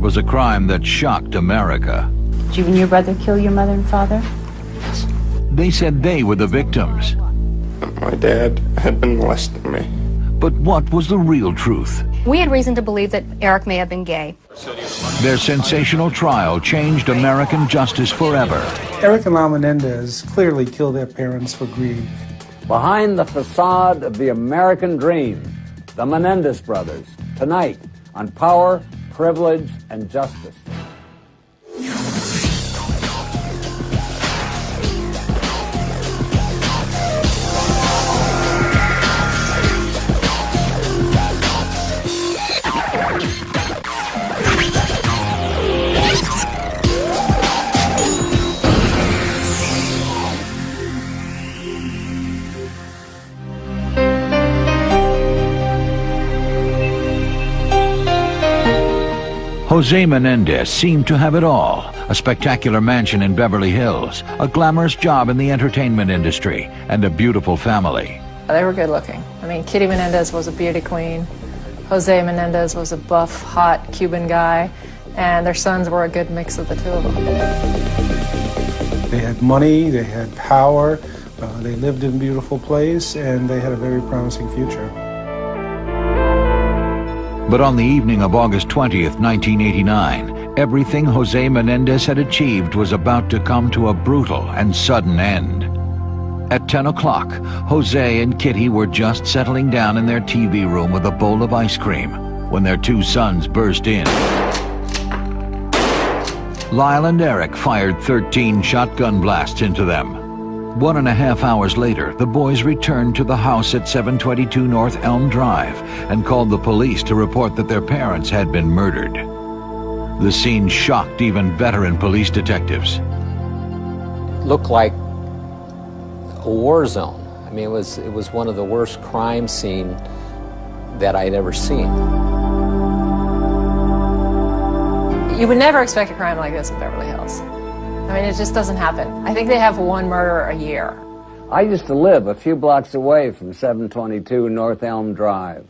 was a crime that shocked America. Did you and your brother kill your mother and father? They said they were the victims. My dad had been molesting me. But what was the real truth? We had reason to believe that Erik may have been gay. Their sensational trial changed American justice forever. Erik and Lyle Menendez clearly killed their parents for greed. Behind the facade of the American dream, the Menendez brothers, tonight on Power, Privilege, and Justice. Jose Menendez seemed to have it all. A spectacular mansion in Beverly Hills, a glamorous job in the entertainment industry, and a beautiful family. They were good looking. I mean, Kitty Menendez was a beauty queen. Jose Menendez was a buff, hot Cuban guy. And their sons were a good mix of the two of them. They had money, they had power, they lived in a beautiful place, and they had a very promising future. But on the evening of August 20th, 1989, everything Jose Menendez had achieved was about to come to a brutal and sudden end. At 10 o'clock, Jose and Kitty were just settling down in their TV room with a bowl of ice cream when their two sons burst in. Lyle and Erik fired 13 shotgun blasts into them. 1.5 hours later, the boys returned to the house at 722 North Elm Drive and called the police to report that their parents had been murdered. The scene shocked even veteran police detectives. It looked like a war zone. I mean, it was one of the worst crime scenes that I'd ever seen. You would never expect a crime like this in Beverly Hills. I mean, it just doesn't happen. I think they have one murder a year. I used to live a few blocks away from 722 North Elm Drive.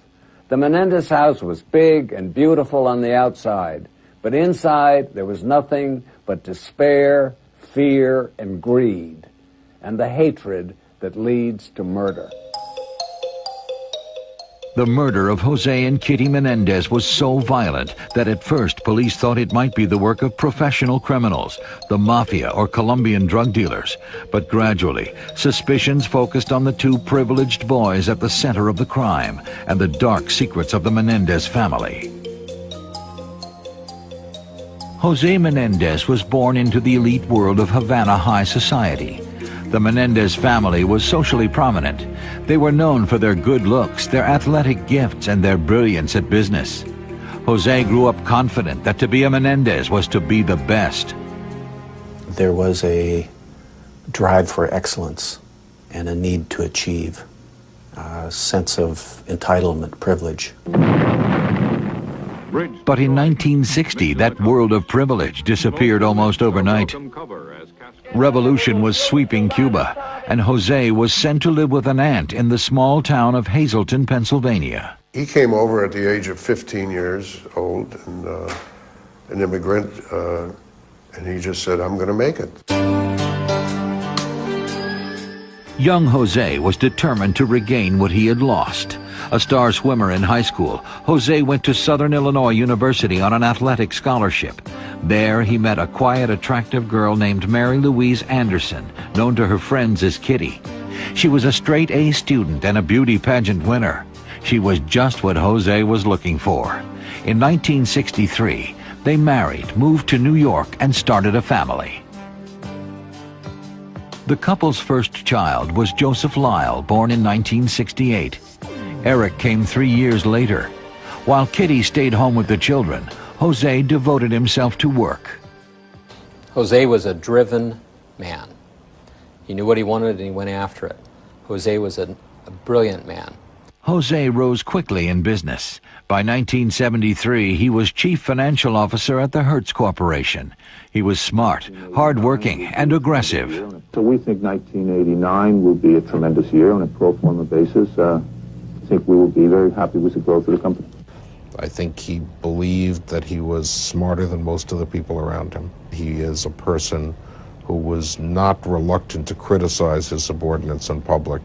The Menendez house was big and beautiful on the outside, but inside there was nothing but despair, fear, and greed, and the hatred that leads to murder. The murder of Jose and Kitty Menendez was so violent that at first police thought it might be the work of professional criminals, the mafia or Colombian drug dealers. But gradually, suspicions focused on the two privileged boys at the center of the crime and the dark secrets of the Menendez family. Jose Menendez was born into the elite world of Havana high society. The Menendez family was socially prominent. They were known for their good looks, their athletic gifts, and their brilliance at business. Jose grew up confident that to be a Menendez was to be the best. There was a drive for excellence and a need to achieve, a sense of entitlement, privilege. But in 1960, that world of privilege disappeared almost overnight. Revolution was sweeping Cuba, and Jose was sent to live with an aunt in the small town of Hazleton, Pennsylvania. He came over at the age of 15 years old, and an immigrant, and he just said, "I'm going to make it." Young Jose was determined to regain what he had lost. A star swimmer in high school, Jose went to Southern Illinois University on an athletic scholarship. There he met a quiet, attractive girl named Mary Louise Anderson, known to her friends as Kitty. She was a straight A student and a beauty pageant winner. She was just what Jose was looking for. In 1963, they married, moved to New York, and started a family. The couple's first child was Joseph Lyle, born in 1968. Erik came 3 years later. While Kitty stayed home with the children, Jose devoted himself to work. Jose was a driven man. He knew what he wanted and he went after it. Jose was a brilliant man. Jose rose quickly in business. By 1973, he was chief financial officer at the Hertz Corporation. He was smart, hardworking, and aggressive. So we think 1989 will be a tremendous year on a pro forma basis. I think we will be very happy with the growth of the company. I think he believed that he was smarter than most of the people around him. He is a person who was not reluctant to criticize his subordinates in public,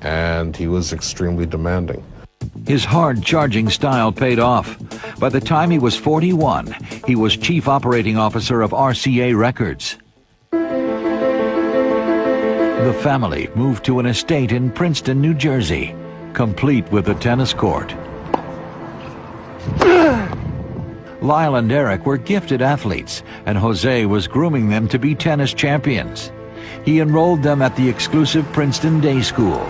and he was extremely demanding. His hard-charging style paid off. By the time he was 41, he was Chief Operating Officer of RCA Records. The family moved to an estate in Princeton, New Jersey, complete with a tennis court. Lyle and Erik were gifted athletes, and Jose was grooming them to be tennis champions. He enrolled them at the exclusive Princeton Day School.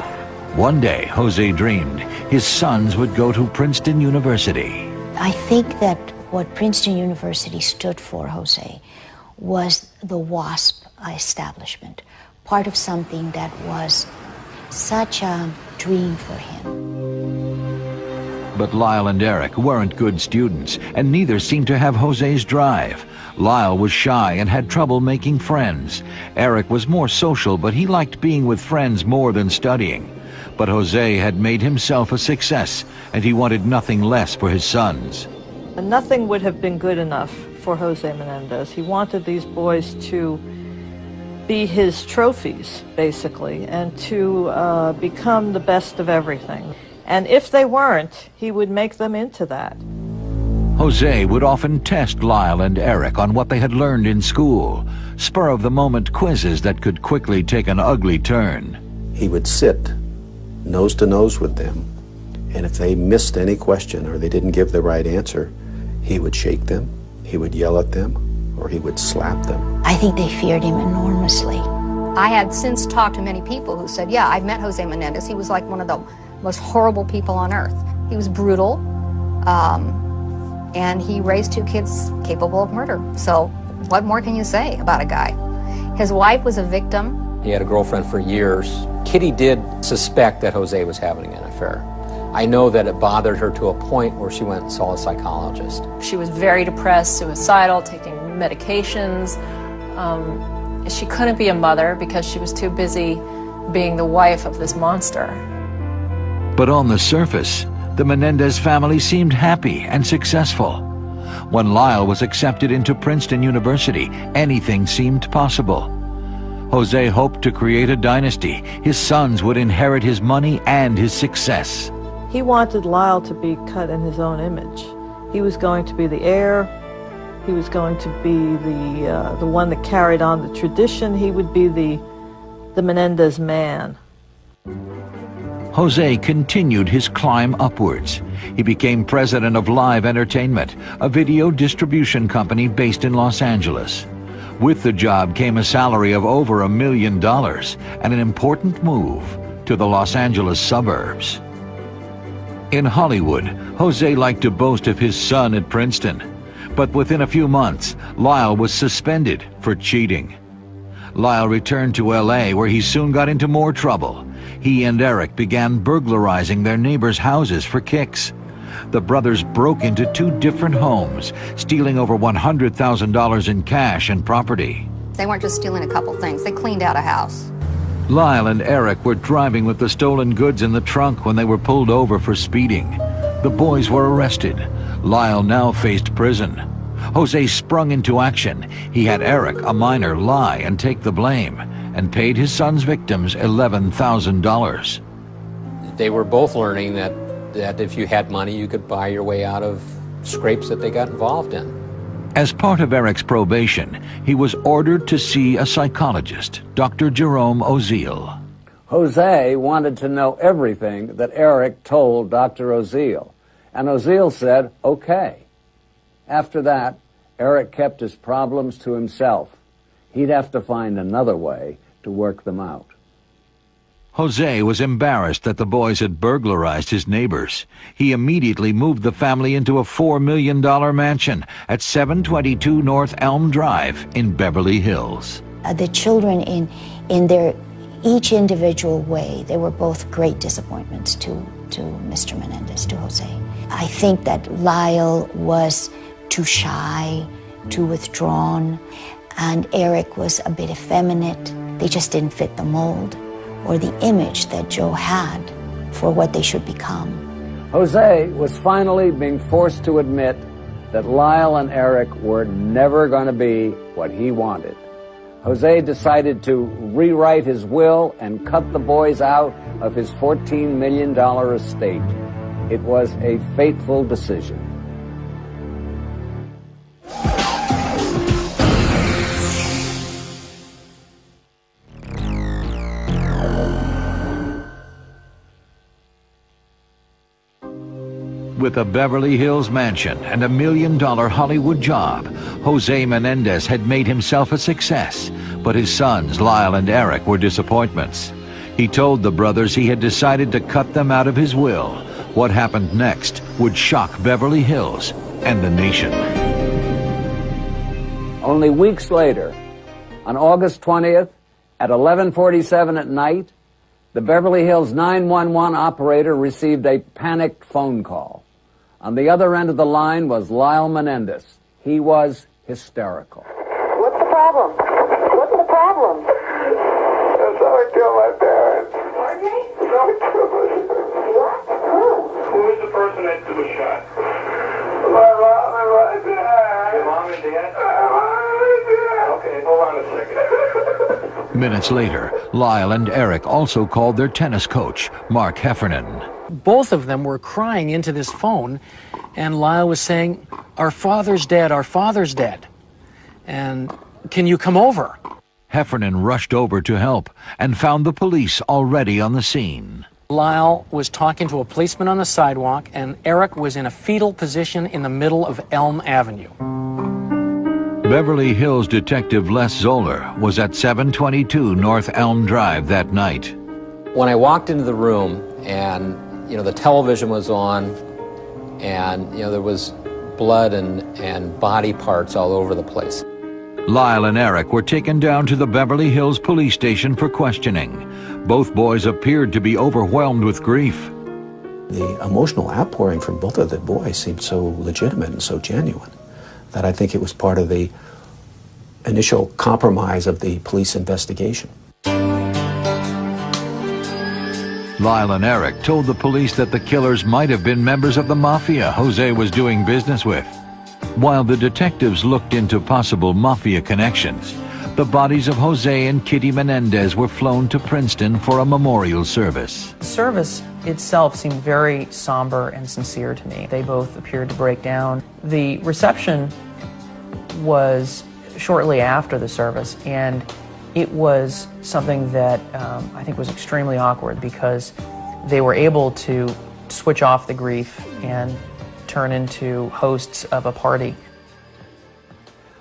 One day, Jose dreamed his sons would go to Princeton University. I think that what Princeton University stood for, Jose, was the WASP establishment, part of something that was such a dream for him. But Lyle and Erik weren't good students, and neither seemed to have Jose's drive. Lyle was shy and had trouble making friends. Erik was more social, but he liked being with friends more than studying. But Jose had made himself a success, and he wanted nothing less for his sons. Nothing would have been good enough for Jose Menendez. He wanted these boys to be his trophies, basically, and to become the best of everything. And if they weren't, he would make them into that. Jose would often test Lyle and Erik on what they had learned in school, spur-of-the-moment quizzes that could quickly take an ugly turn. He would sit nose to nose with them, and if they missed any question or they didn't give the right answer, he would shake them, he would yell at them, or he would slap them. I think they feared him enormously. I had since talked to many people who said, yeah, I've met Jose Menendez. He was like one of the most horrible people on earth. He was brutal, and he raised 2 kids capable of murder. So what more can you say about a guy? His wife was a victim. He had a girlfriend for years. Kitty did suspect that Jose was having an affair. I know that it bothered her to a point where she went and saw a psychologist. She was very depressed, suicidal, taking medications. She couldn't be a mother because she was too busy being the wife of this monster. But on the surface, the Menendez family seemed happy and successful. When Lyle was accepted into Princeton University, anything seemed possible. Jose hoped to create a dynasty. His sons would inherit his money and his success. He wanted Lyle to be cut in his own image. He was going to be the heir. He was going to be the one that carried on the tradition. He would be the Menendez man. Jose continued his climb upwards. He became president of Live Entertainment, a video distribution company based in Los Angeles. With the job came a salary of over $1 million and an important move to the Los Angeles suburbs. In Hollywood, Jose liked to boast of his son at Princeton, but within a few months, Lyle was suspended for cheating. Lyle returned to L.A., where he soon got into more trouble. He and Erik began burglarizing their neighbors' houses for kicks. The brothers broke into 2 different homes, stealing over $100,000 in cash and property. They weren't just stealing a couple things. They cleaned out a house. Lyle and Erik were driving with the stolen goods in the trunk when they were pulled over for speeding. The boys were arrested. Lyle now faced prison. Jose sprung into action. He had Erik, a minor, lie and take the blame, and paid his son's victims $11,000. They were both learning that if you had money, you could buy your way out of scrapes that they got involved in. As part of Erik's probation, he was ordered to see a psychologist, Dr. Jerome Oziel. Jose wanted to know everything that Erik told Dr. Oziel, and Oziel said, okay. After that, Erik kept his problems to himself. He'd have to find another way to work them out. Jose was embarrassed that the boys had burglarized his neighbors. He immediately moved the family into a $4 million mansion at 722 North Elm Drive in Beverly Hills. The children, in their each individual way, they were both great disappointments to Mr. Menendez, to Jose. I think that Lyle was too shy, too withdrawn, and Erik was a bit effeminate. They just didn't fit the mold or the image that Joe had for what they should become. Jose was finally being forced to admit that Lyle and Erik were never going to be what he wanted. Jose decided to rewrite his will and cut the boys out of his $14 million estate. It was a fateful decision. With a Beverly Hills mansion and a $1 million Hollywood job, Jose Menendez had made himself a success, but his sons, Lyle and Erik, were disappointments. He told the brothers he had decided to cut them out of his will. What happened next would shock Beverly Hills and the nation. Only weeks later, on August 20th, at 11:47 at night, the Beverly Hills 911 operator received a panicked phone call. On the other end of the line was Lyle Menendez. He was hysterical. What's the problem? What's the problem? That's how I killed my parents. Pardon me? What? Who? Who was the person that was shot? My mom and my dad. Your mom and dad? Okay, hold on a second. Minutes later, Lyle and Erik also called their tennis coach, Mark Heffernan. Both of them were crying into this phone, and Lyle was saying, "Our father's dead, our father's dead. And can you come over?" Heffernan rushed over to help and found the police already on the scene. Lyle was talking to a policeman on the sidewalk, and Erik was in a fetal position in the middle of Elm Avenue. Beverly Hills detective Les Zoller was at 722 North Elm Drive that night. When I walked into the room and, the television was on and, there was blood and body parts all over the place. Lyle and Erik were taken down to the Beverly Hills police station for questioning. Both boys appeared to be overwhelmed with grief. The emotional outpouring from both of the boys seemed so legitimate and so genuine that I think it was part of the initial compromise of the police investigation. Lyle and Erik told the police that the killers might have been members of the mafia Jose was doing business with. While the detectives looked into possible mafia connections, the bodies of Jose and Kitty Menendez were flown to Princeton for a memorial service. The service itself seemed very somber and sincere to me. They both appeared to break down. The reception was shortly after the service, and it was something that I think was extremely awkward because they were able to switch off the grief and turn into hosts of a party.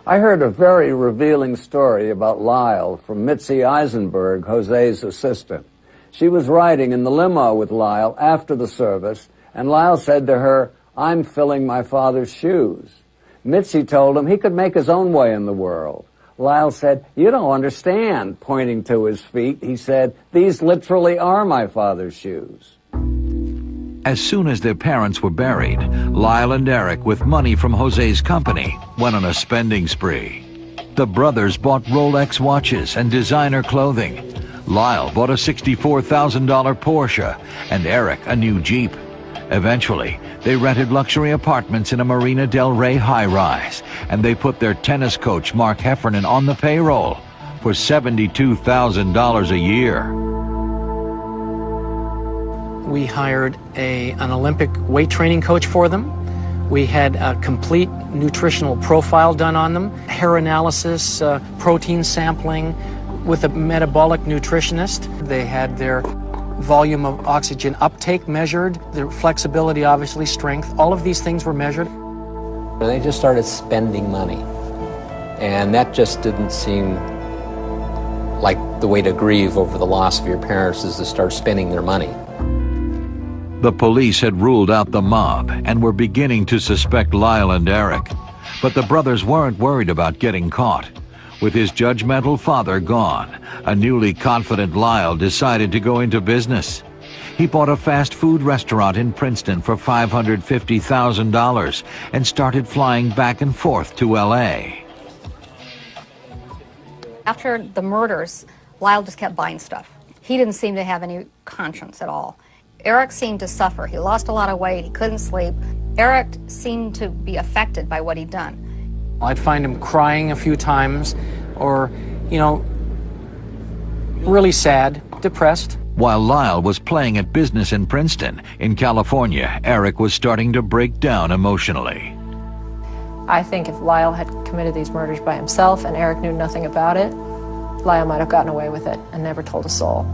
I heard a very revealing story about Lyle from Mitzi Eisenberg, Jose's assistant. She was riding in the limo with Lyle after the service, and Lyle said to her, "I'm filling my father's shoes." Mitzi told him he could make his own way in the world. Lyle said, "You don't understand," pointing to his feet. He said, "These literally are my father's shoes." As soon as their parents were buried, Lyle and Erik, with money from Jose's company, went on a spending spree. The brothers bought Rolex watches and designer clothing. Lyle bought a $64,000 Porsche and Erik a new Jeep. Eventually, they rented luxury apartments in a Marina Del Rey high-rise, and they put their tennis coach Mark Heffernan on the payroll for $72,000 a year. We hired an Olympic weight training coach for them. We had a complete nutritional profile done on them, hair analysis, protein sampling with a metabolic nutritionist. They had their volume of oxygen uptake measured, their flexibility, obviously, strength. All of these things were measured. They just started spending money, and that just didn't seem like the way to grieve over the loss of your parents, is to start spending their money. The police had ruled out the mob and were beginning to suspect Lyle and Erik. But the brothers weren't worried about getting caught. With his judgmental father gone, a newly confident Lyle decided to go into business. He bought a fast food restaurant in Princeton for $550,000 and started flying back and forth to L.A. After the murders, Lyle just kept buying stuff. He didn't seem to have any conscience at all. Erik seemed to suffer. He lost a lot of weight. He couldn't sleep. Erik seemed to be affected by what he'd done. I'd find him crying a few times or, really sad, depressed. While Lyle was playing at business in Princeton, in California, Erik was starting to break down emotionally. I think if Lyle had committed these murders by himself and Erik knew nothing about it, Lyle might have gotten away with it and never told a soul.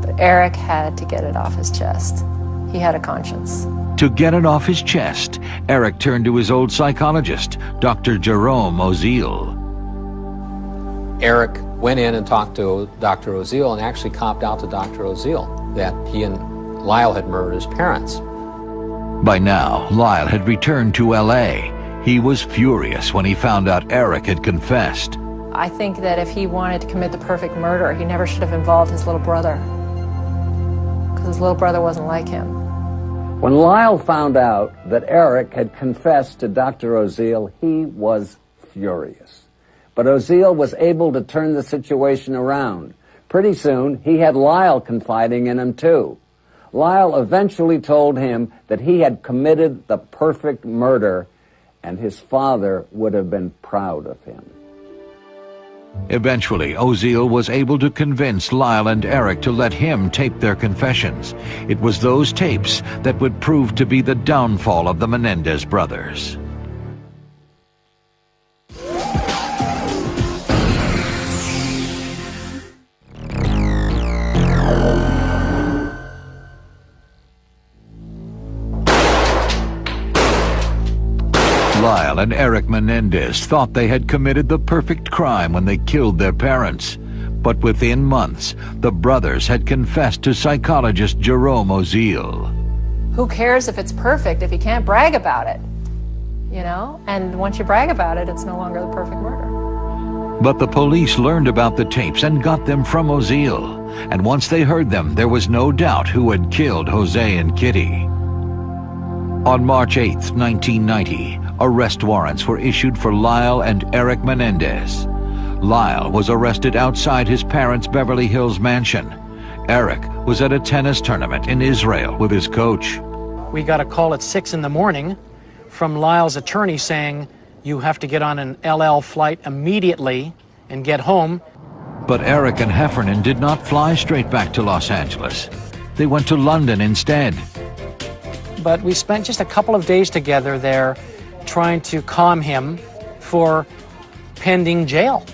But Erik had to get it off his chest. He had a conscience. To get it off his chest, Erik turned to his old psychologist, Dr. Jerome Oziel. Erik went in and talked to Dr. Oziel and actually copped out to Dr. Oziel that he and Lyle had murdered his parents. By now, Lyle had returned to L.A. He was furious when he found out Erik had confessed. I think that if he wanted to commit the perfect murder, he never should have involved his little brother. Because his little brother wasn't like him. When Lyle found out that Erik had confessed to Dr. Oziel, he was furious. But Oziel was able to turn the situation around. Pretty soon, he had Lyle confiding in him too. Lyle eventually told him that he had committed the perfect murder, and his father would have been proud of him. Eventually, Oziel was able to convince Lyle and Erik to let him tape their confessions. It was those tapes that would prove to be the downfall of the Menendez brothers. Lyle and Erik Menéndez thought they had committed the perfect crime when they killed their parents. But within months, the brothers had confessed to psychologist Jerome Oziel. Who cares if it's perfect if you can't brag about it? And once you brag about it, it's no longer the perfect murder. But the police learned about the tapes and got them from Oziel. And once they heard them, there was no doubt who had killed Jose and Kitty. On March 8, 1990, arrest warrants were issued for Lyle and Erik Menéndez. Lyle was arrested outside his parents' Beverly Hills mansion. Erik was at a tennis tournament in Israel with his coach. We got a call at 6 in the morning from Lyle's attorney saying, "You have to get on an LL flight immediately and get home." But Erik and Heffernan did not fly straight back to Los Angeles. They went to London instead. But we spent just a couple of days together there trying to calm him for pending jail.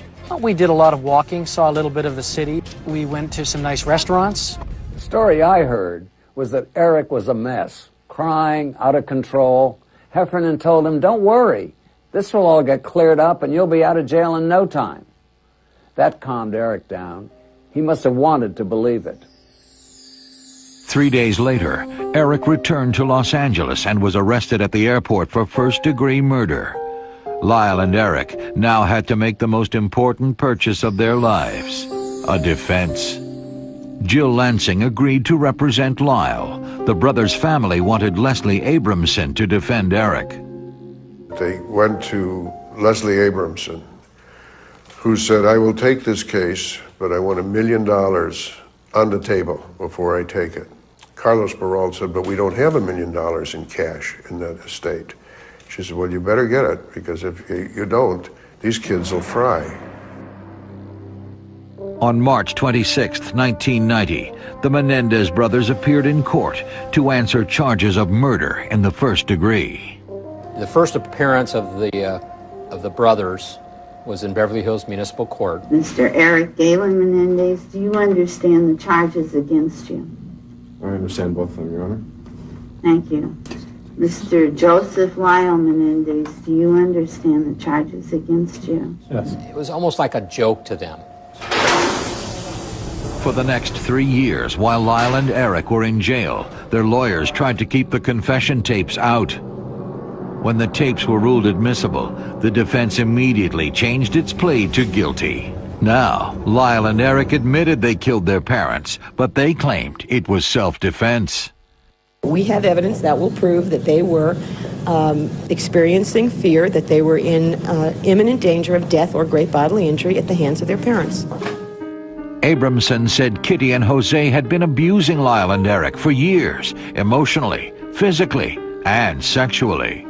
We did a lot of walking, saw a little bit of the city. We went to some nice restaurants. The story I heard was that Erik was a mess, crying, out of control. Heffernan told him, "Don't worry, this will all get cleared up and you'll be out of jail in no time." That calmed Erik down. He must have wanted to believe it. 3 days later, Erik returned to Los Angeles and was arrested at the airport for first-degree murder. Lyle and Erik now had to make the most important purchase of their lives, a defense. Jill Lansing agreed to represent Lyle. The brothers' family wanted Leslie Abramson to defend Erik. They went to Leslie Abramson, who said, "I will take this case, but I want $1 million on the table before I take it." Carlos Baralt said, "But we don't have $1 million in cash in that estate." She said, "Well, you better get it, because if you don't, these kids will fry." On March 26, 1990, the Menendez brothers appeared in court to answer charges of murder in the first degree. The first appearance of the brothers was in Beverly Hills Municipal Court. Mr. Erik Galen Menendez, do you understand the charges against you? I understand both of them, Your Honor. Thank you. Mr. Joseph Lyle Menendez, do you understand the charges against you? Yes. It was almost like a joke to them. For the next 3 years, while Lyle and Erik were in jail, their lawyers tried to keep the confession tapes out. When the tapes were ruled admissible, the defense immediately changed its plea to guilty. Now, Lyle and Erik admitted they killed their parents, but they claimed it was self-defense. We have evidence that will prove that they were experiencing fear, that they were in imminent danger of death or great bodily injury at the hands of their parents. Abramson said Kitty and Jose had been abusing Lyle and Erik for years, emotionally, physically, and sexually.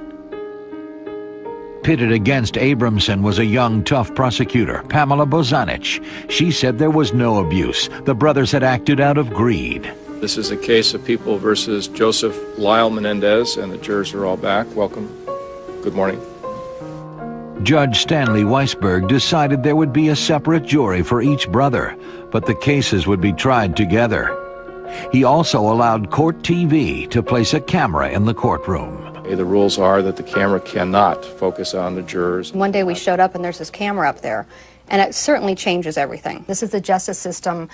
Pitted against Abramson was a young, tough prosecutor, Pamela Bozanich. She said there was no abuse. The brothers had acted out of greed. This is a case of People versus Joseph Lyle Menendez, and the jurors are all back. Welcome. Good morning. Judge Stanley Weisberg decided there would be a separate jury for each brother, but the cases would be tried together. He also allowed Court TV to place a camera in the courtroom. The rules are that the camera cannot focus on the jurors. One day we showed up and there's this camera up there, and it certainly changes everything. This is the justice system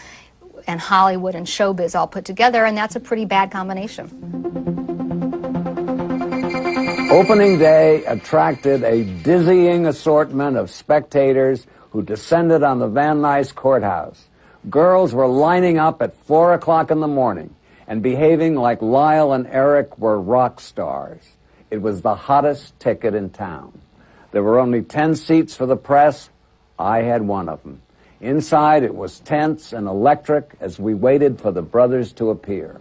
and Hollywood and showbiz all put together, and that's a pretty bad combination. Opening day attracted a dizzying assortment of spectators who descended on the Van Nuys courthouse. Girls were lining up at 4 o'clock in the morning and behaving like Lyle and Erik were rock stars. It was the hottest ticket in town. There were only 10 seats for the press. I had one of them. Inside, it was tense and electric as we waited for the brothers to appear.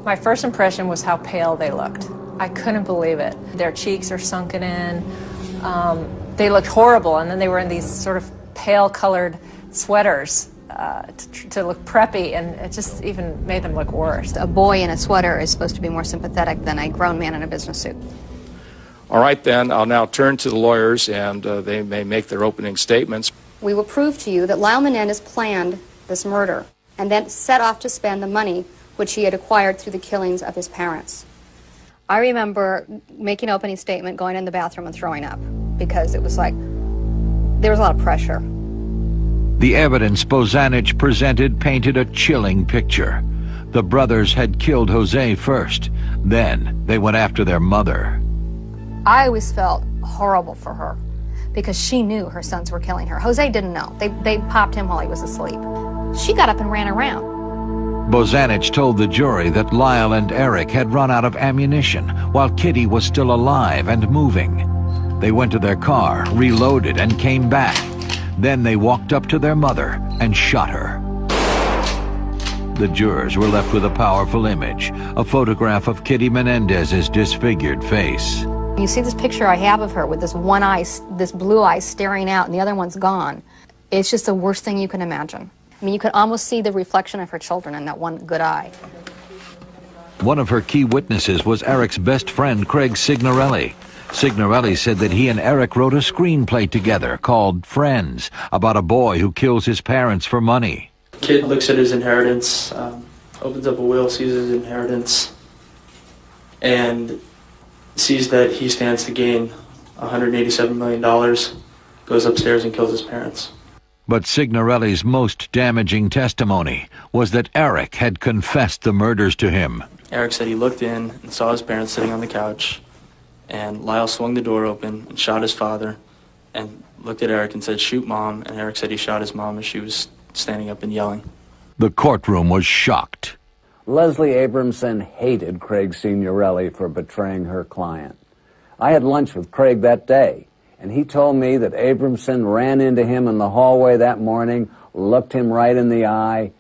My first impression was how pale they looked. I couldn't believe it. Their cheeks are sunken in. They looked horrible, and then they were in these sort of pale-colored sweaters to look preppy, and it just even made them look worse. A boy in a sweater is supposed to be more sympathetic than a grown man in a business suit. All right, then, I'll now turn to the lawyers, and they may make their opening statements. We will prove to you that Lyle Menendez planned this murder and then set off to spend the money which he had acquired through the killings of his parents. I remember making an opening statement, going in the bathroom and throwing up, because it was like, there was a lot of pressure. The evidence Bozanich presented painted a chilling picture. The brothers had killed Jose first. Then they went after their mother. I always felt horrible for her because she knew her sons were killing her. Jose didn't know. They popped him while he was asleep. She got up and ran around. Bozanich told the jury that Lyle and Erik had run out of ammunition while Kitty was still alive and moving. They went to their car, reloaded, and came back. Then they walked up to their mother and shot her. The jurors were left with a powerful image, a photograph of Kitty Menendez's disfigured face. You see this picture I have of her with this one eye, this blue eye staring out, and the other one's gone. It's just the worst thing you can imagine. I mean, you could almost see the reflection of her children in that one good eye. One of her key witnesses was Erik's best friend, Craig Signorelli. Signorelli said that he and Erik wrote a screenplay together called Friends, about a boy who kills his parents for money. Kid looks at his inheritance, opens up a will, sees his inheritance, and sees that he stands to gain $187 million, goes upstairs and kills his parents. But Signorelli's most damaging testimony was that Erik had confessed the murders to him. Erik said he looked in and saw his parents sitting on the couch, and Lyle swung the door open and shot his father and looked at Erik and said, "Shoot, Mom," and Erik said he shot his mom as she was standing up and yelling. The courtroom was shocked. Leslie Abramson hated Craig Signorelli for betraying her client. I had lunch with Craig that day, and he told me that Abramson ran into him in the hallway that morning, looked him right in the eye,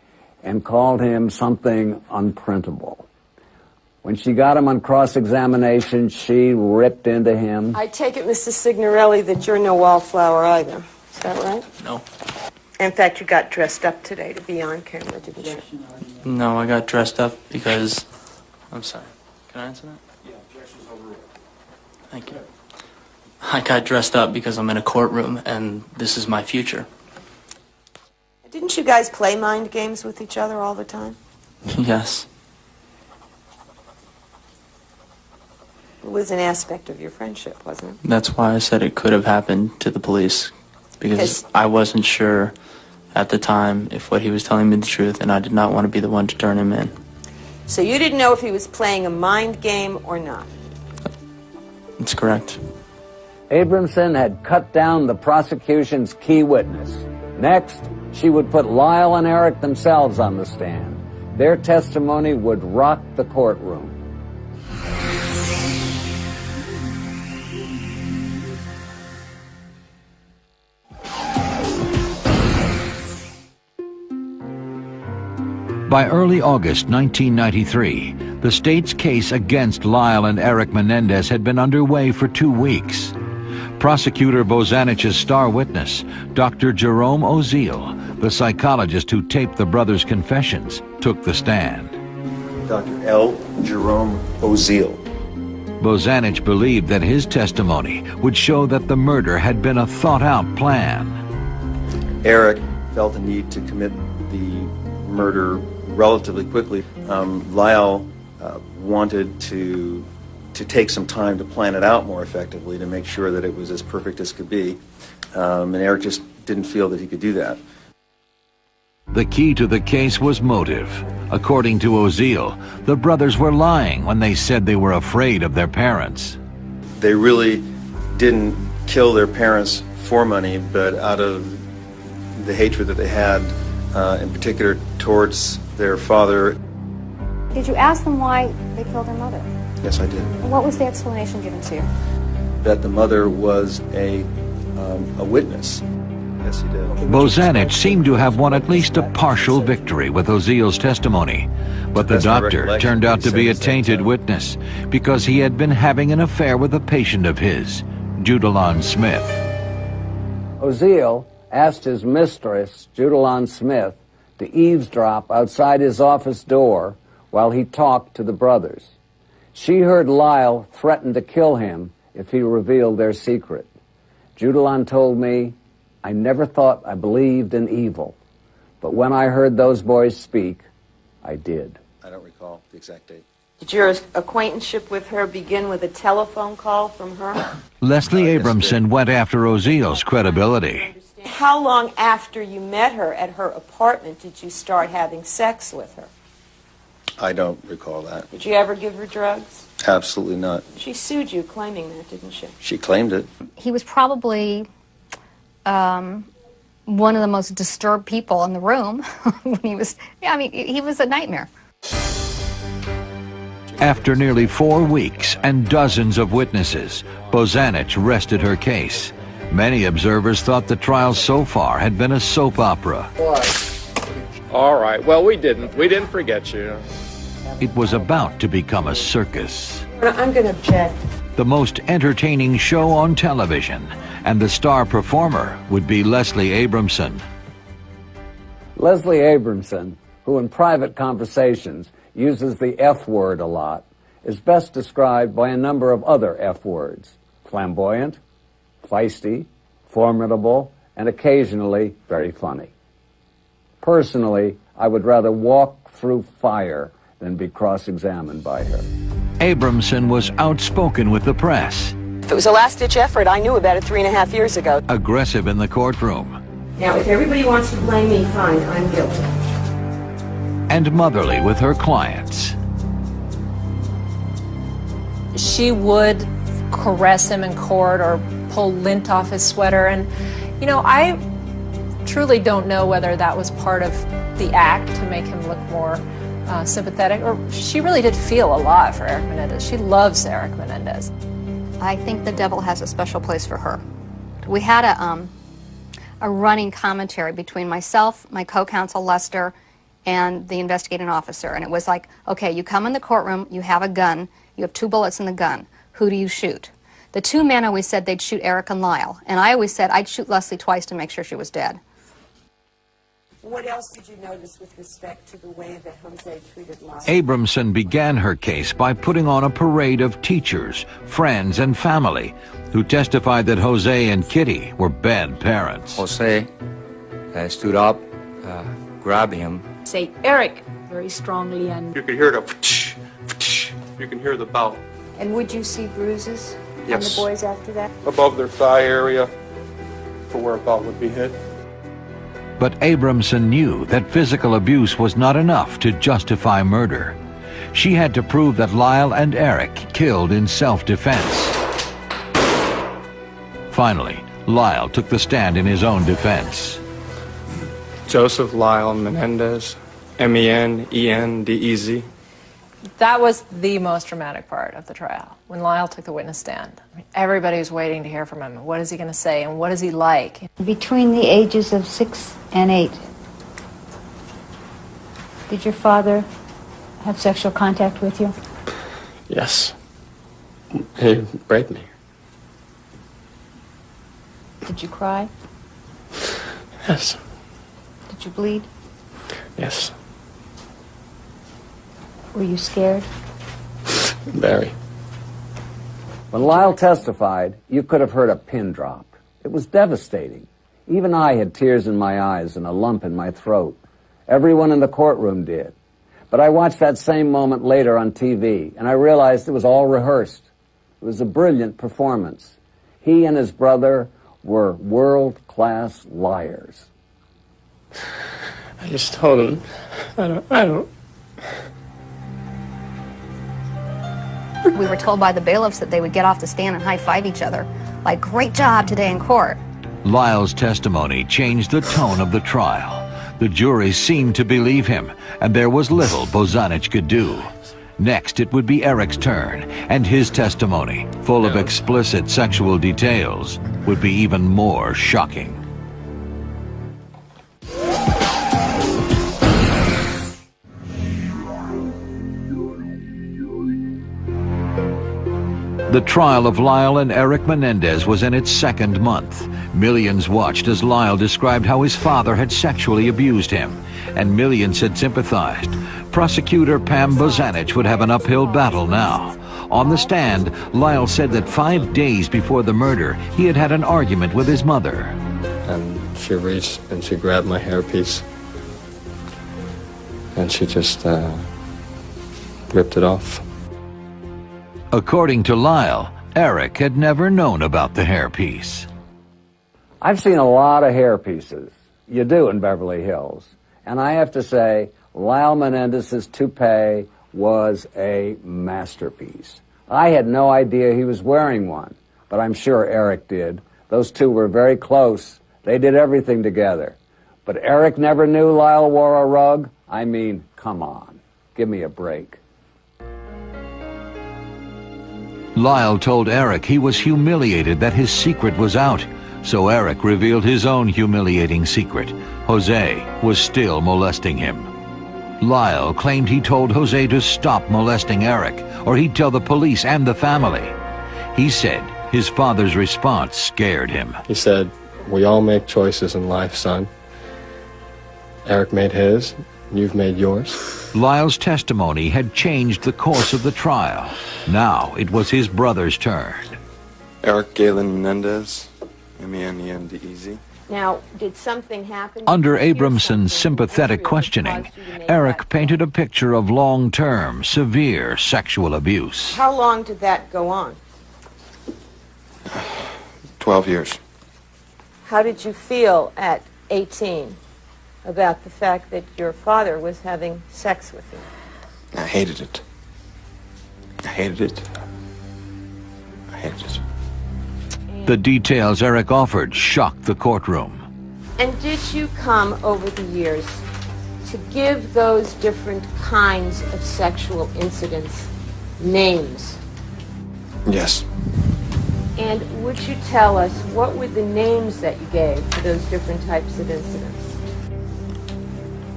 and called him something unprintable. When she got him on cross-examination, she ripped into him. I take it, Mr. Signorelli, that you're no wallflower either. Is that right? No. In fact, you got dressed up today to be on camera, didn't you? No, I got dressed up because... I'm sorry. Can I answer that? Yeah, objection's overruled. Thank you. I got dressed up because I'm in a courtroom and this is my future. Didn't you guys play mind games with each other all the time? Yes. It was an aspect of your friendship, wasn't it? That's why I said it could have happened to the police. Because I wasn't sure at the time if what he was telling me the truth, and I did not want to be the one to turn him in. So you didn't know if he was playing a mind game or not? That's correct. Abramson had cut down the prosecution's key witness. Next, she would put Lyle and Erik themselves on the stand. Their testimony would rock the courtroom. By early August 1993, the state's case against Lyle and Erik Menéndez had been underway for 2 weeks. Prosecutor Bozanich's star witness, Dr. Jerome Oziel, the psychologist who taped the brothers' confessions, took the stand. Dr. L. Jerome Oziel. Bozanich believed that his testimony would show that the murder had been a thought-out plan. Erik felt a need to commit the murder relatively quickly. Lyle wanted to take some time to plan it out more effectively, to make sure that it was as perfect as could be. And Erik just didn't feel that he could do that. The key to the case was motive. According to Oziel, the brothers were lying when they said they were afraid of their parents. They really didn't kill their parents for money, but out of the hatred that they had, in particular towards their father. Did you ask them why they killed their mother? Yes, I did. And what was the explanation given to you? That the mother was a witness. Yes, he did. Bozanich seemed to have won at least a partial victory with Oziel's testimony, but the doctor turned out to be a tainted witness because he had been having an affair with a patient of his, Judalon Smith. Oziel asked his mistress, Judalon Smith, to eavesdrop outside his office door while he talked to the brothers. She heard Lyle threaten to kill him if he revealed their secret. Judalon told me, "I never thought I believed in evil, but when I heard those boys speak, I did." I don't recall the exact date. Did your acquaintanceship with her begin with a telephone call from her? Leslie Abramson went after Oziel's credibility. How long after you met her at her apartment did you start having sex with her? I don't recall that. Did you ever give her drugs? Absolutely not. She sued you claiming that, didn't she? She claimed it. He was probably one of the most disturbed people in the room when he was, he was a nightmare. After nearly 4 weeks and dozens of witnesses, Bozanich rested her case. Many observers thought the trial so far had been a soap opera. All right, well, we didn't forget you. It was about to become a circus. I'm going to object. The most entertaining show on television, and the star performer would be Leslie Abramson. Leslie Abramson, who in private conversations uses the F word a lot, is best described by a number of other F words: flamboyant, feisty, formidable, and occasionally very funny. Personally, I would rather walk through fire than be cross-examined by her. Abramson was outspoken with the press. If it was a last-ditch effort, I knew about it 3.5 years ago. Aggressive in the courtroom. Now, if everybody wants to blame me, fine, I'm guilty. And motherly with her clients. She would caress him in court or pull lint off his sweater. And, I truly don't know whether that was part of the act to make him look more sympathetic, or she really did feel a lot for Erik Menéndez. She loves Erik Menéndez. I think the devil has a special place for her. We had a running commentary between myself, my co-counsel Lester, and the investigating officer. And it was like, okay, you come in the courtroom, you have a gun, you have 2 bullets in the gun. Who do you shoot? The 2 men always said they'd shoot Erik and Lyle. And I always said I'd shoot Leslie twice to make sure she was dead. What else did you notice with respect to the way that Jose treated Lyle? Abramson began her case by putting on a parade of teachers, friends, and family who testified that Jose and Kitty were bad parents. Jose stood up, grabbed him. Say Erik very strongly, and you could hear the you can hear the bout. And would you see bruises on Yes. the boys after that? Above their thigh area for where a bout would be hit. But Abramson knew that physical abuse was not enough to justify murder. She had to prove that Lyle and Erik killed in self-defense. Finally, Lyle took the stand in his own defense. Joseph Lyle Menendez, Menendez. That was the most dramatic part of the trial, when Lyle took the witness stand. Everybody was waiting to hear from him. What is he going to say, and what is he like? Between the ages of 6 and 8, Did your father have sexual contact with you? Yes. He raped me. Did you cry? Yes. Did you bleed? Yes. Were you scared? Very. When Lyle testified, you could have heard a pin drop. It was devastating. Even I had tears in my eyes and a lump in my throat. Everyone in the courtroom did. But I watched that same moment later on TV, and I realized it was all rehearsed. It was a brilliant performance. He and his brother were world-class liars. I just told him, I don't. We were told by the bailiffs that they would get off the stand and high-five each other, like, great job today in court. Lyle's testimony changed the tone of the trial. The jury seemed to believe him, and there was little Bozanic could do. Next, it would be Erik's turn, and his testimony, full of explicit sexual details, would be even more shocking. The trial of Lyle and Erik Menéndez was in its second month. Millions watched as Lyle described how his father had sexually abused him, and millions had sympathized. Prosecutor Pam Bozanic would have an uphill battle now. On the stand, Lyle said that 5 days before the murder, he had had an argument with his mother. And she reached and she grabbed my hairpiece. And she just ripped it off. According to Lyle, Erik had never known about the hairpiece. I've seen a lot of hairpieces. You do in Beverly Hills. And I have to say, Lyle Menendez's toupee was a masterpiece. I had no idea he was wearing one, but I'm sure Erik did. Those two were very close. They did everything together. But Erik never knew Lyle wore a rug? I mean, come on. Give me a break. Lyle told Erik he was humiliated that his secret was out, so Erik revealed his own humiliating secret. Jose was still molesting him. Lyle claimed he told Jose to stop molesting Erik, or he'd tell the police and the family. He said his father's response scared him. He said, "We all make choices in life, son. Erik made his, you've made yours." Lyle's testimony had changed the course of the trial. Now it was his brother's turn. Erik Galen Menéndez, M-E-N-E-N-D-E-Z. Now, did something happen? Under Abramson's sympathetic questioning, Erik painted a picture of long-term, severe sexual abuse. How long did that go on? 12 years. How did you feel at 18 about the fact that your father was having sex with you? I hated it. I hated it. I hated it. The details Erik offered shocked the courtroom. And did you come over the years to give those different kinds of sexual incidents names? Yes. And would you tell us what were the names that you gave for those different types of incidents?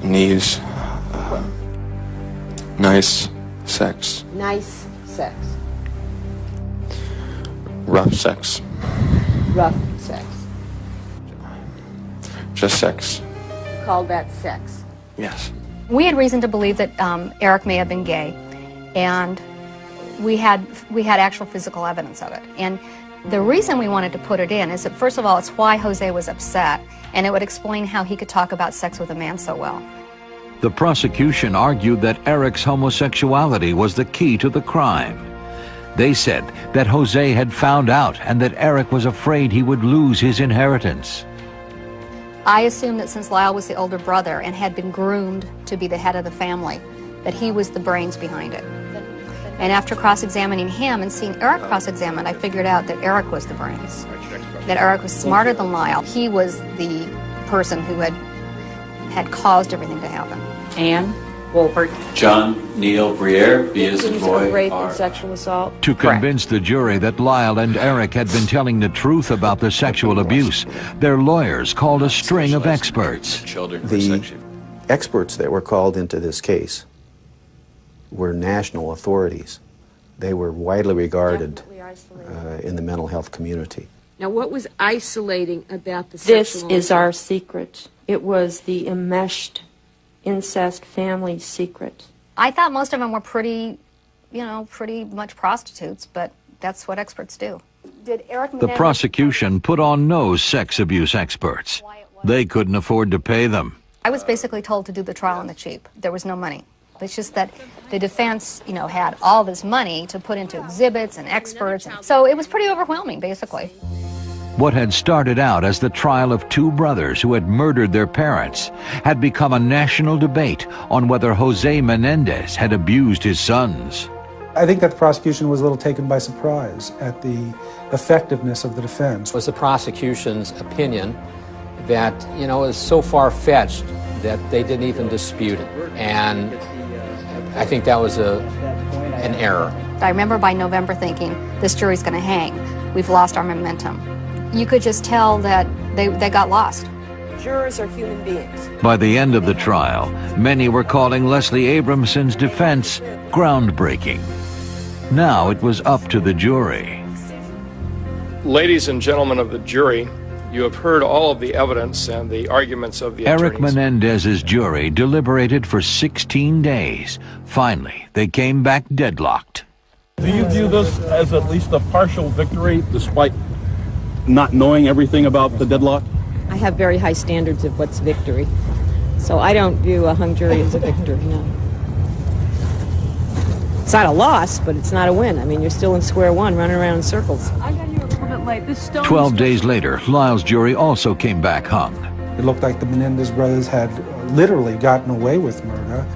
Knees. Nice sex. Nice sex. Rough sex. Rough sex. Just sex. Call that sex. Yes. We had reason to believe that Erik may have been gay, and we had actual physical evidence of it. And the reason we wanted to put it in is that, first of all, it's why Jose was upset, and it would explain how he could talk about sex with a man so well. The prosecution argued that Erik's homosexuality was the key to the crime. They said that Jose had found out and that Erik was afraid he would lose his inheritance. I assumed that since Lyle was the older brother and had been groomed to be the head of the family, that he was the brains behind it. And after cross-examining him and seeing Erik cross-examined, I figured out that Erik was the brains. That Erik was smarter than Lyle. He was the person who had caused everything to happen. Ann Wolbert. John Neil Briere, B as in boy, Rape R. and sexual assault. To convince the jury that Lyle and Erik had been telling the truth about the sexual abuse, their lawyers called a string of experts. Children The experts that were called into this case were national authorities. They were widely regarded in the mental health community. Now, what was isolating about the This sexual is assault? our secret. It was the enmeshed incest family secret. I thought most of them were pretty much prostitutes, but that's what experts do. Did Erik The prosecution put on no sex abuse experts. They couldn't afford to pay them. I was basically told to do the trial on the cheap. There was no money. It's just that the defense, had all this money to put into exhibits and experts. So it was pretty overwhelming, basically. What had started out as the trial of two brothers who had murdered their parents had become a national debate on whether Jose Menendez had abused his sons. I think that the prosecution was a little taken by surprise at the effectiveness of the defense. It was the prosecution's opinion that, is so far-fetched that they didn't even dispute it. And I think that was an error. I remember by November thinking, this jury's going to hang. We've lost our momentum. You could just tell that they got lost. Jurors are human beings. By the end of the trial, many were calling Leslie Abramson's defense groundbreaking. Now it was up to the jury. Ladies and gentlemen of the jury, you have heard all of the evidence and the arguments of the Erik attorneys. Menendez's jury deliberated for 16 days. Finally, they came back deadlocked. Do you view this as at least a partial victory, despite not knowing everything about the deadlock? I have very high standards of what's victory. So I don't view a hung jury as a victory, no. It's not a loss, but it's not a win. I mean, you're still in square one, running around in circles. I got here a little bit late. This stone 12 days later, Lyle's jury also came back hung. It looked like the Menendez brothers had literally gotten away with murder.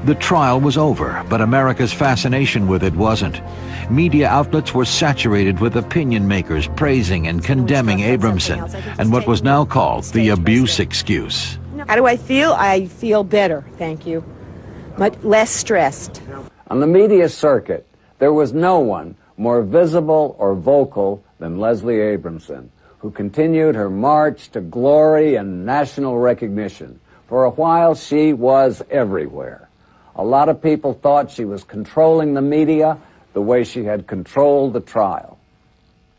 The trial was over, but America's fascination with it wasn't. Media outlets were saturated with opinion makers praising and condemning Abramson and what was now called the abuse excuse. How do I feel? I feel better, thank you. Much less stressed. On the media circuit, there was no one more visible or vocal than Leslie Abramson, who continued her march to glory and national recognition. For a while, she was everywhere. A lot of people thought she was controlling the media the way she had controlled the trial.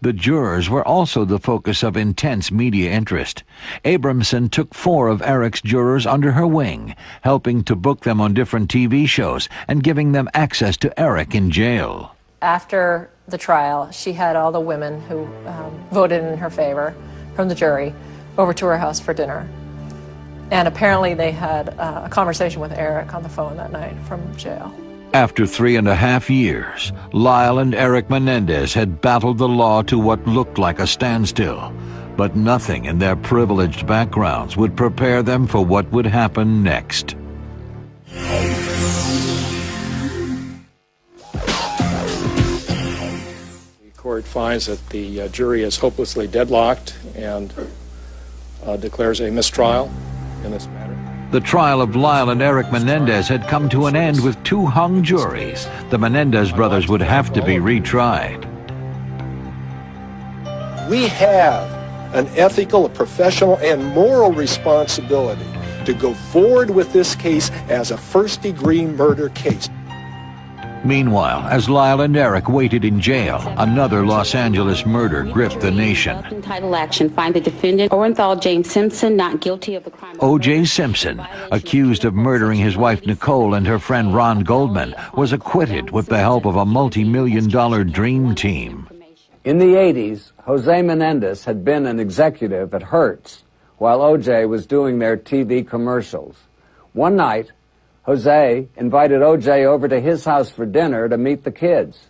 The jurors were also the focus of intense media interest. Abramson took 4 of Erik's jurors under her wing, helping to book them on different TV shows and giving them access to Erik in jail. After the trial, she had all the women who voted in her favor from the jury over to her house for dinner. And apparently they had a conversation with Erik on the phone that night from jail. After 3.5 years, Lyle and Erik Menéndez had battled the law to what looked like a standstill. But nothing in their privileged backgrounds would prepare them for what would happen next. The court finds that the jury is hopelessly deadlocked and declares a mistrial in this matter. The trial of Lyle and Erik Menéndez had come to an end with 2 hung juries. The Menendez brothers would have to be retried. We have an ethical, a professional, and moral responsibility to go forward with this case as a first-degree murder case. Meanwhile, as Lyle and Erik waited in jail, another Los Angeles murder gripped the nation. Title action, find the defendant, Orenthal James Simpson, not guilty of the crime. O.J. Simpson, accused of murdering his wife Nicole and her friend Ron Goldman, was acquitted with the help of a multi-million-dollar dream team. In the 80s, Jose Menendez had been an executive at Hertz while O.J. was doing their TV commercials. One night, Jose invited O.J. over to his house for dinner to meet the kids.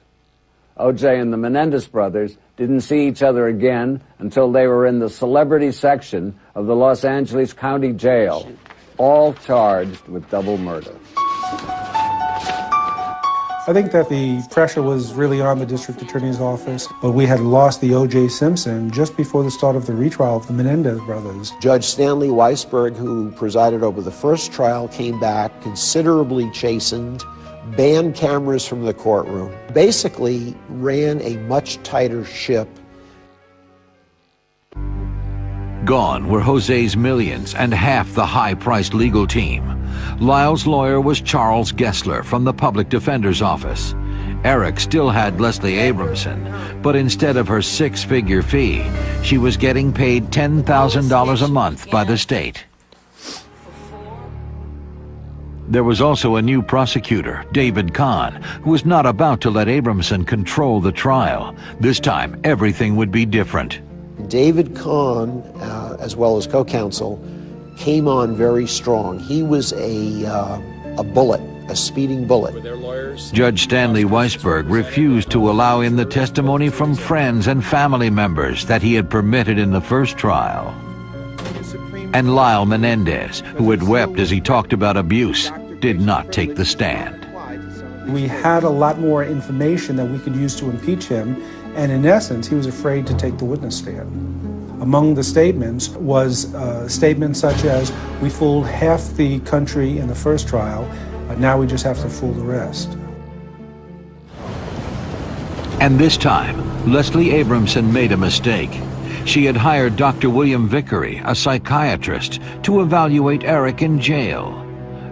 O.J. and the Menendez brothers didn't see each other again until they were in the celebrity section of the Los Angeles County Jail, all charged with double murder. I think that the pressure was really on the district attorney's office, but we had lost the O.J. Simpson just before the start of the retrial of the Menendez brothers. Judge Stanley Weisberg, who presided over the first trial, came back considerably chastened, banned cameras from the courtroom, basically ran a much tighter ship. Gone were Jose's millions and half the high-priced legal team. Lyle's lawyer was Charles Gessler from the Public Defender's Office. Erik still had Leslie Abramson, but instead of her six-figure fee, she was getting paid $10,000 a month by the state. There was also a new prosecutor, David Kahn, who was not about to let Abramson control the trial. This time, everything would be different. David Kahn, as well as co-counsel, came on very strong. He was a bullet, a speeding bullet. Judge Stanley Weisberg refused to allow in the testimony from friends and family members that he had permitted in the first trial. And Lyle Menéndez, who had wept as he talked about abuse, did not take the stand. We had a lot more information that we could use to impeach him, and in essence, he was afraid to take the witness stand. Among the statements was statements such as, "We fooled half the country in the first trial, now we just have to fool the rest." And this time, Leslie Abramson made a mistake. She had hired Dr. William Vickery, a psychiatrist, to evaluate Erik in jail.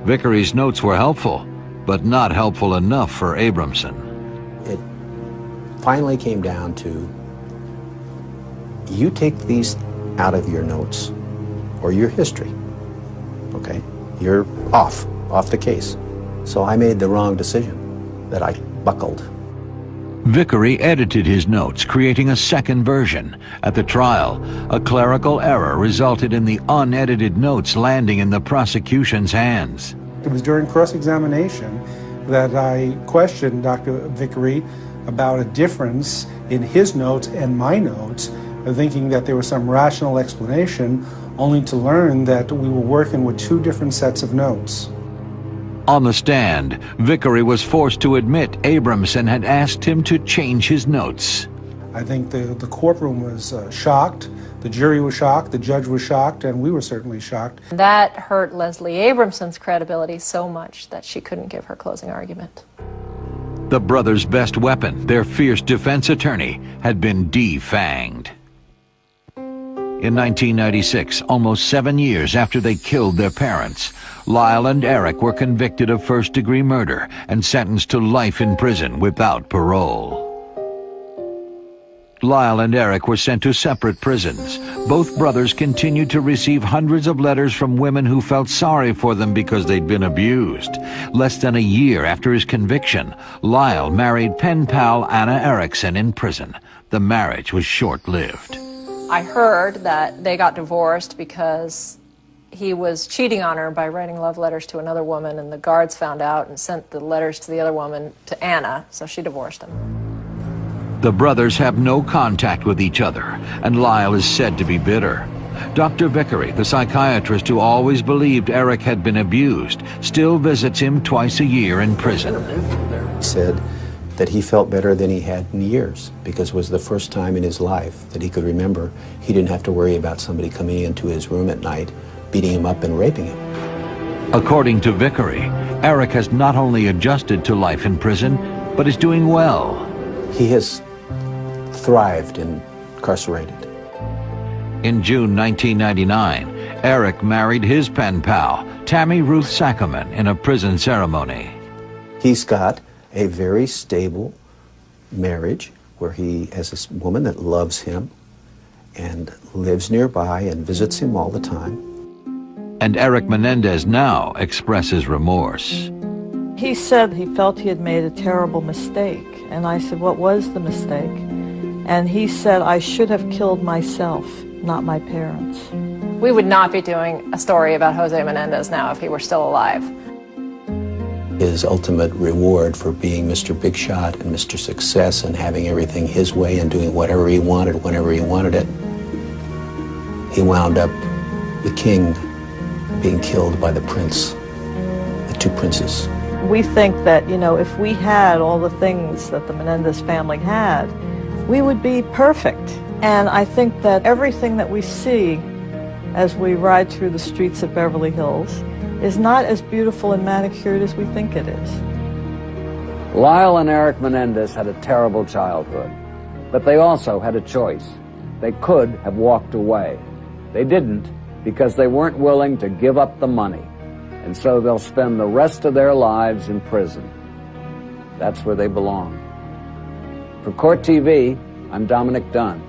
Vickery's notes were helpful, but not helpful enough for Abramson. It finally came down to, you take these out of your notes or your history, okay? You're off the case. So I made the wrong decision, that I buckled. Vickery edited his notes, creating a second version. At the trial, a clerical error resulted in the unedited notes landing in the prosecution's hands. It was during cross-examination that I questioned Dr. Vickery about a difference in his notes and my notes, thinking that there was some rational explanation, only to learn that we were working with two different sets of notes. On the stand, Vickery was forced to admit Abramson had asked him to change his notes. I think the courtroom was shocked, the jury was shocked, the judge was shocked, and we were certainly shocked. That hurt Leslie Abramson's credibility so much that she couldn't give her closing argument. The brothers' best weapon, their fierce defense attorney, had been defanged. In 1996, almost 7 years after they killed their parents, Lyle and Erik were convicted of first-degree murder and sentenced to life in prison without parole. Lyle and Erik were sent to separate prisons. Both brothers continued to receive hundreds of letters from women who felt sorry for them because they'd been abused. Less than a year after his conviction, Lyle married pen pal Anna Erickson in prison. The marriage was short-lived. I heard that they got divorced because he was cheating on her by writing love letters to another woman, and the guards found out and sent the letters to the other woman to Anna, so she divorced him. The brothers have no contact with each other, and Lyle is said to be bitter. Dr. Vickery, the psychiatrist who always believed Erik had been abused, still visits him twice a year in prison. He said that he felt better than he had in years because it was the first time in his life that he could remember he didn't have to worry about somebody coming into his room at night, beating him up and raping him. According to Vickery, Erik has not only adjusted to life in prison, but is doing well. He has thrived incarcerated. In June 1999, Erik married his pen pal, Tammy Ruth Sackerman, in a prison ceremony. He's got a very stable marriage where he has this woman that loves him and lives nearby and visits him all the time. And Erik Menéndez now expresses remorse. He said he felt he had made a terrible mistake. And I said, what was the mistake? And he said, I should have killed myself, not my parents. We would not be doing a story about Jose Menendez now if he were still alive. His ultimate reward for being Mr. Big Shot and Mr. Success and having everything his way and doing whatever he wanted, whenever he wanted it, he wound up, the king, being killed by the prince, the two princes. We think that, you know, if we had all the things that the Menendez family had, we would be perfect. And I think that everything that we see as we ride through the streets of Beverly Hills is not as beautiful and manicured as we think it is. Lyle and Erik Menéndez had a terrible childhood, but they also had a choice. They could have walked away. They didn't because they weren't willing to give up the money, and so they'll spend the rest of their lives in prison. That's where they belong. For Court TV, I'm Dominick Dunne.